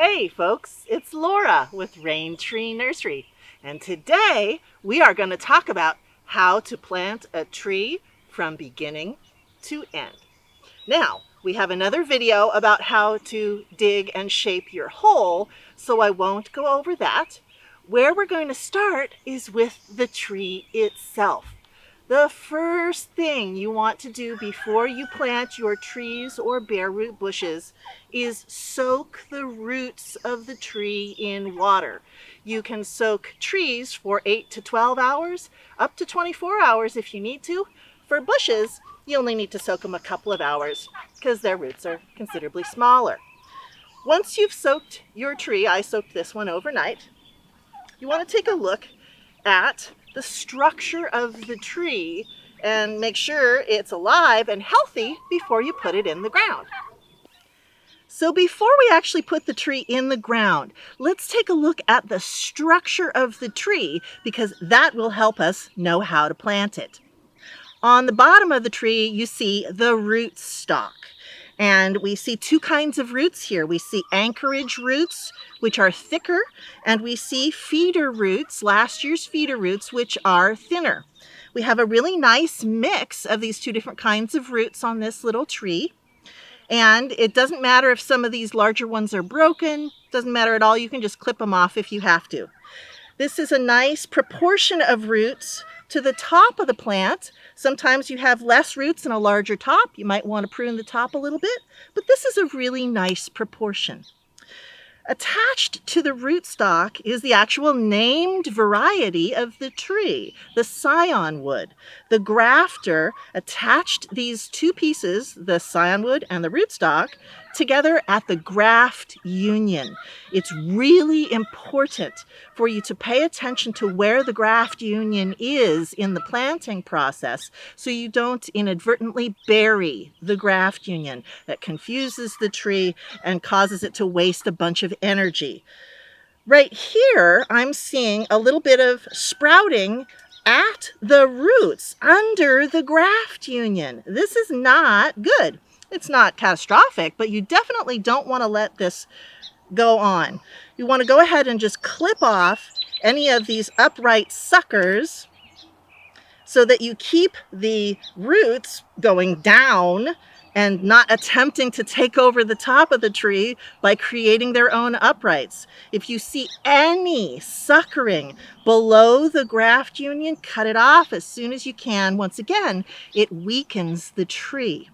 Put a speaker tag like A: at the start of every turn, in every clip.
A: Hey folks, it's Laura with Rain Tree Nursery, and today we are going to talk about how to plant a tree from beginning to end. Now, we have another video about how to dig and shape your hole, so I won't go over that. Where we're going to start is with the tree itself. The first thing you want to do before you plant your trees or bare root bushes is soak the roots of the tree in water. You can soak trees for 8 to 12 hours, up to 24 hours if you need to. For bushes, you only need to soak them a couple of hours because their roots are considerably smaller. Once you've soaked your tree, I soaked this one overnight, you want to take a look at the structure of the tree and make sure it's alive and healthy before you put it in the ground. So before we actually put the tree in the ground, let's take a look at the structure of the tree because that will help us know how to plant it. On the bottom of the tree, you see the root stock. And we see two kinds of roots here. We see anchorage roots, which are thicker, and we see feeder roots, last year's feeder roots, which are thinner. We have a really nice mix of these two different kinds of roots on this little tree. And it doesn't matter if some of these larger ones are broken, doesn't matter at all. You can just clip them off if you have to. This is a nice proportion of roots to the top of the plant. Sometimes you have less roots and a larger top. You might want to prune the top a little bit, but this is a really nice proportion. Attached to the rootstock is the actual named variety of the tree, the scion wood. The grafter attached these two pieces, the scion wood and the rootstock, together at the graft union. It's really important for you to pay attention to where the graft union is in the planting process so you don't inadvertently bury the graft union. That confuses the tree and causes it to waste a bunch of energy. Right here, I'm seeing a little bit of sprouting at the roots under the graft union. This is not good. It's not catastrophic, but you definitely don't want to let this go on. You want to go ahead and just clip off any of these upright suckers so that you keep the roots going down and not attempting to take over the top of the tree by creating their own uprights. If you see any suckering below the graft union, cut it off as soon as you can. Once again, it weakens the tree.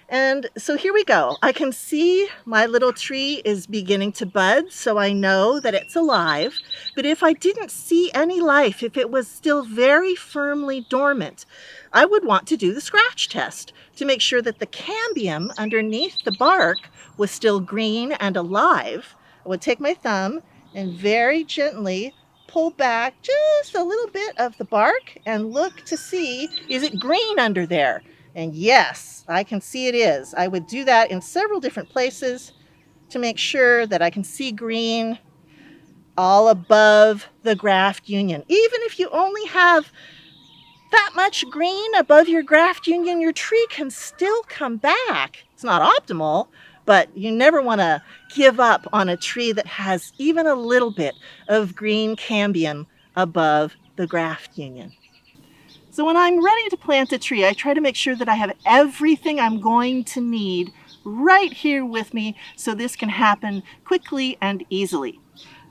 A: And so here we go. I can see my little tree is beginning to bud, so I know that it's alive. But if I didn't see any life, if it was still very firmly dormant, I would want to do the scratch test to make sure that the cambium underneath the bark was still green and alive. I would take my thumb and very gently pull back just a little bit of the bark and look to see, is it green under there? And yes, I can see it is. I would do that in several different places to make sure that I can see green all above the graft union. Even if you only have that much green above your graft union, your tree can still come back. It's not optimal, but you never want to give up on a tree that has even a little bit of green cambium above the graft union. So when I'm ready to plant a tree, I try to make sure that I have everything I'm going to need right here with me so this can happen quickly and easily.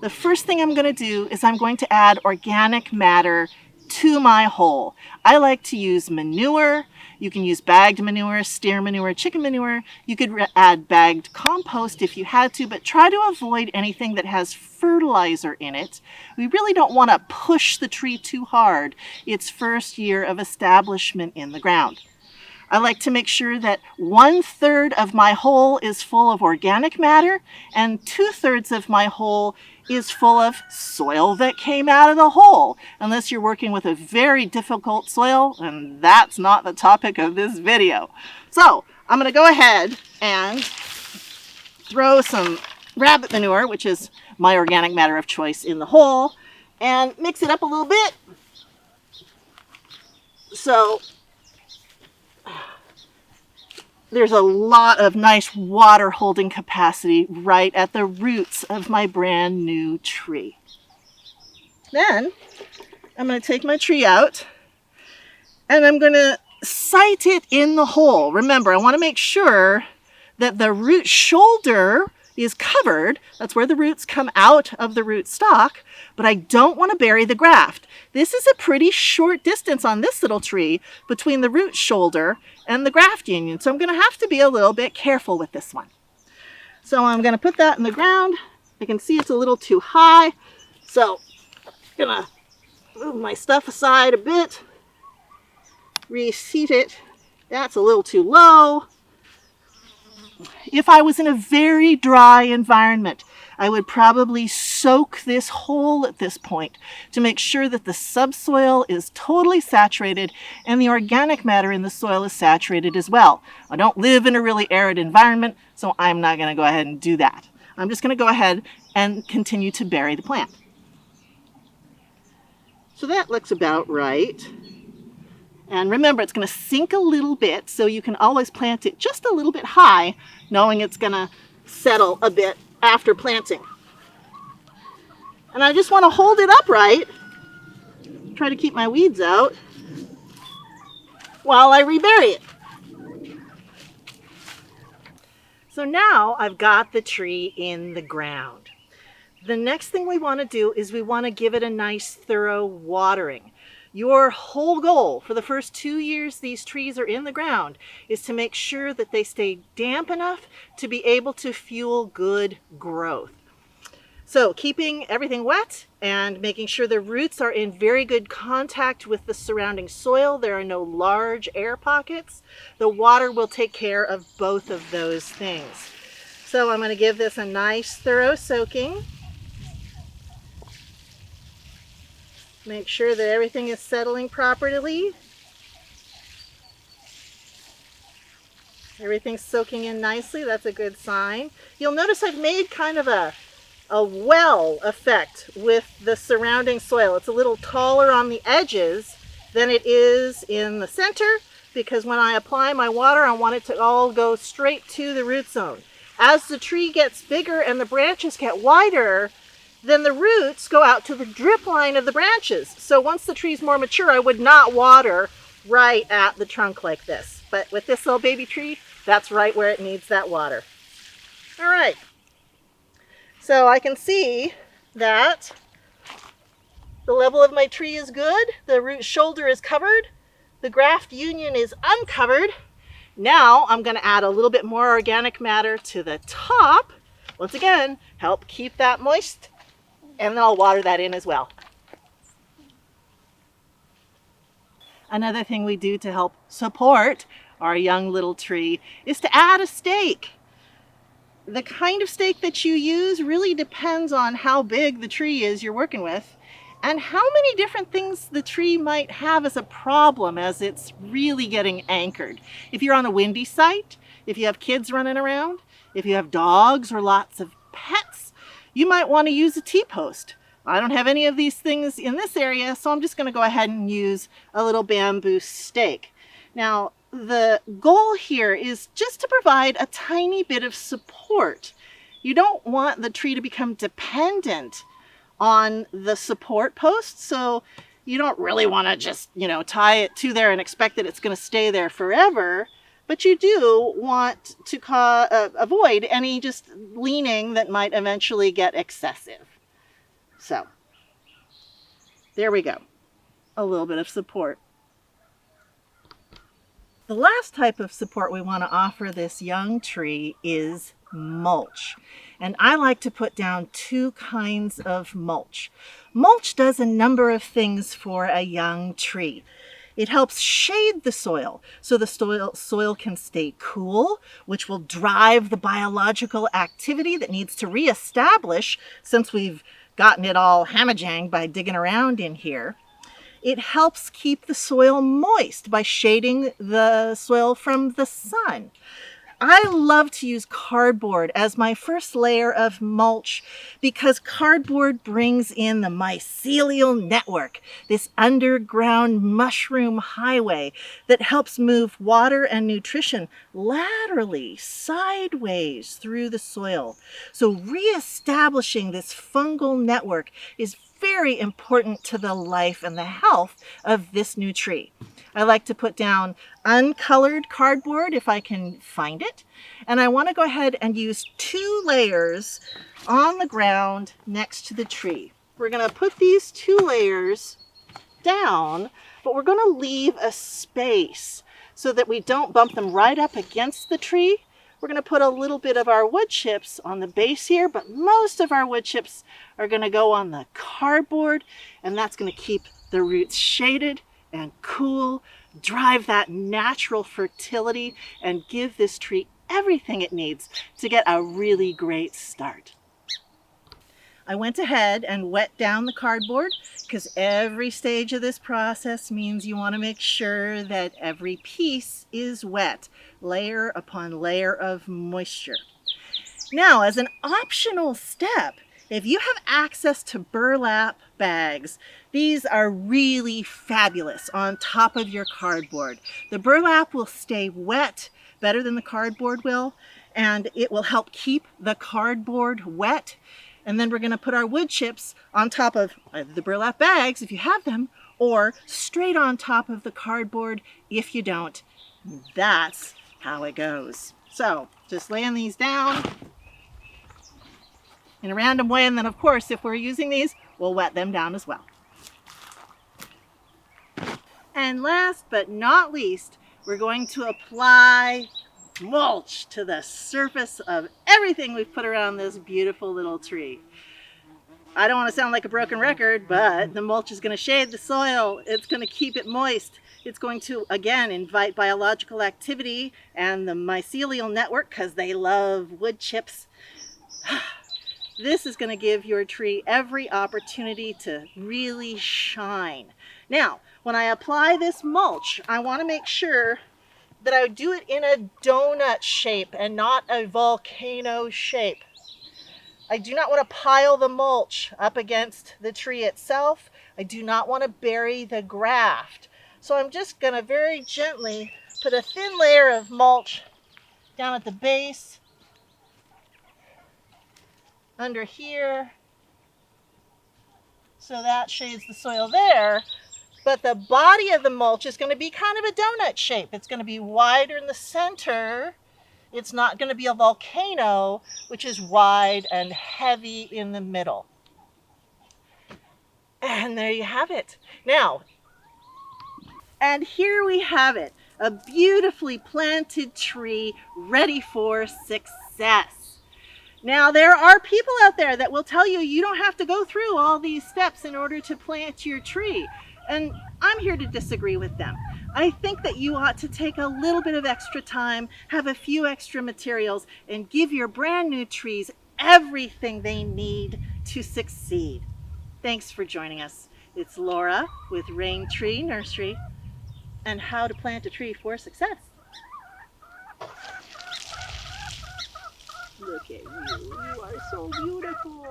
A: The first thing I'm going to do is I'm going to add organic matter to my hole. I like to use manure. You can use bagged manure, steer manure, chicken manure. You could add bagged compost if you had to, but try to avoid anything that has fertilizer in it. We really don't want to push the tree too hard its first year of establishment in the ground. I like to make sure that 1/3 of my hole is full of organic matter and 2/3 of my hole is full of soil that came out of the hole, unless you're working with a very difficult soil, and that's not the topic of this video. So I'm going to go ahead and throw some rabbit manure, which is my organic matter of choice, in the hole and mix it up a little bit. So there's a lot of nice water holding capacity right at the roots of my brand new tree. Then I'm going to take my tree out and I'm going to site it in the hole. Remember, I want to make sure that the root shoulder is covered. That's where the roots come out of the root stock, but I don't want to bury the graft. This is a pretty short distance on this little tree between the root shoulder and the graft union, so I'm going to have to be a little bit careful with this one. So I'm going to put that in the ground. I can see it's a little too high, so I'm going to move my stuff aside a bit, reseat it. That's a little too low. If I was in a very dry environment, I would probably soak this hole at this point to make sure that the subsoil is totally saturated and the organic matter in the soil is saturated as well. I don't live in a really arid environment, so I'm not going to go ahead and do that. I'm just going to go ahead and continue to bury the plant. So that looks about right. And remember, it's going to sink a little bit, so you can always plant it just a little bit high, knowing it's going to settle a bit after planting. And I just want to hold it upright, try to keep my weeds out, while I rebury it. So now I've got the tree in the ground. The next thing we want to do is we want to give it a nice thorough watering. Your whole goal for the first 2 years these trees are in the ground is to make sure that they stay damp enough to be able to fuel good growth. So keeping everything wet and making sure the roots are in very good contact with the surrounding soil. There are no large air pockets. The water will take care of both of those things. So I'm going to give this a nice thorough soaking. Make sure that everything is settling properly. Everything's soaking in nicely. That's a good sign. You'll notice I've made kind of a well effect with the surrounding soil. It's a little taller on the edges than it is in the center, because when I apply my water, I want it to all go straight to the root zone. As the tree gets bigger and the branches get wider, then the roots go out to the drip line of the branches. So once the tree's more mature, I would not water right at the trunk like this. But with this little baby tree, that's right where it needs that water. All right. So I can see that the level of my tree is good. The root shoulder is covered. The graft union is uncovered. Now I'm going to add a little bit more organic matter to the top. Once again, help keep that moist. And then I'll water that in as well. Another thing we do to help support our young little tree is to add a stake. The kind of stake that you use really depends on how big the tree is you're working with and how many different things the tree might have as a problem as it's really getting anchored. If you're on a windy site, if you have kids running around, if you have dogs or lots of pets, you might want to use a T-post. I don't have any of these things in this area, so I'm just going to go ahead and use a little bamboo stake. Now, the goal here is just to provide a tiny bit of support. You don't want the tree to become dependent on the support post, so you don't really want to just, tie it to there and expect that it's going to stay there forever. But you do want to avoid any just leaning that might eventually get excessive. So, there we go. A little bit of support. The last type of support we want to offer this young tree is mulch. And I like to put down 2 kinds of mulch. Mulch does a number of things for a young tree. It helps shade the soil so the soil can stay cool, which will drive the biological activity that needs to reestablish since we've gotten it all hamajanged by digging around in here. It helps keep the soil moist by shading the soil from the sun. I love to use cardboard as my first layer of mulch because cardboard brings in the mycelial network, this underground mushroom highway that helps move water and nutrition laterally, sideways through the soil. So reestablishing this fungal network is very important to the life and the health of this new tree. I like to put down uncolored cardboard if I can find it. And I want to go ahead and use 2 layers on the ground next to the tree. We're going to put these 2 layers down, but we're going to leave a space so that we don't bump them right up against the tree. We're going to put a little bit of our wood chips on the base here, but most of our wood chips are going to go on the cardboard, and that's going to keep the roots shaded and cool, drive that natural fertility, and give this tree everything it needs to get a really great start. I went ahead and wet down the cardboard because every stage of this process means you want to make sure that every piece is wet, layer upon layer of moisture. Now, as an optional step, if you have access to burlap bags, these are really fabulous on top of your cardboard. The burlap will stay wet better than the cardboard will, and it will help keep the cardboard wet. And then we're going to put our wood chips on top of the burlap bags if you have them, or straight on top of the cardboard if you don't. That's how it goes. So just laying these down in a random way, and then of course if we're using these, we'll wet them down as well. And last but not least, we're going to apply mulch to the surface of everything we've put around this beautiful little tree. I don't want to sound like a broken record, but the mulch is going to shade the soil. It's going to keep it moist. It's going to, again, invite biological activity and the mycelial network because they love wood chips. This is going to give your tree every opportunity to really shine. Now, when I apply this mulch, I want to make sure that I do it in a donut shape and not a volcano shape. I do not want to pile the mulch up against the tree itself. I do not want to bury the graft. So I'm just going to very gently put a thin layer of mulch down at the base, under here, so that shades the soil there. But the body of the mulch is going to be kind of a donut shape. It's going to be wider in the center. It's not going to be a volcano, which is wide and heavy in the middle. And there you have it. Now, and here we have it, a beautifully planted tree ready for success. Now, there are people out there that will tell you you don't have to go through all these steps in order to plant your tree. And I'm here to disagree with them. I think that you ought to take a little bit of extra time, have a few extra materials, and give your brand new trees everything they need to succeed. Thanks for joining us. It's Laura with Rain Tree Nursery and how to plant a tree for success. Look at you. You are so beautiful.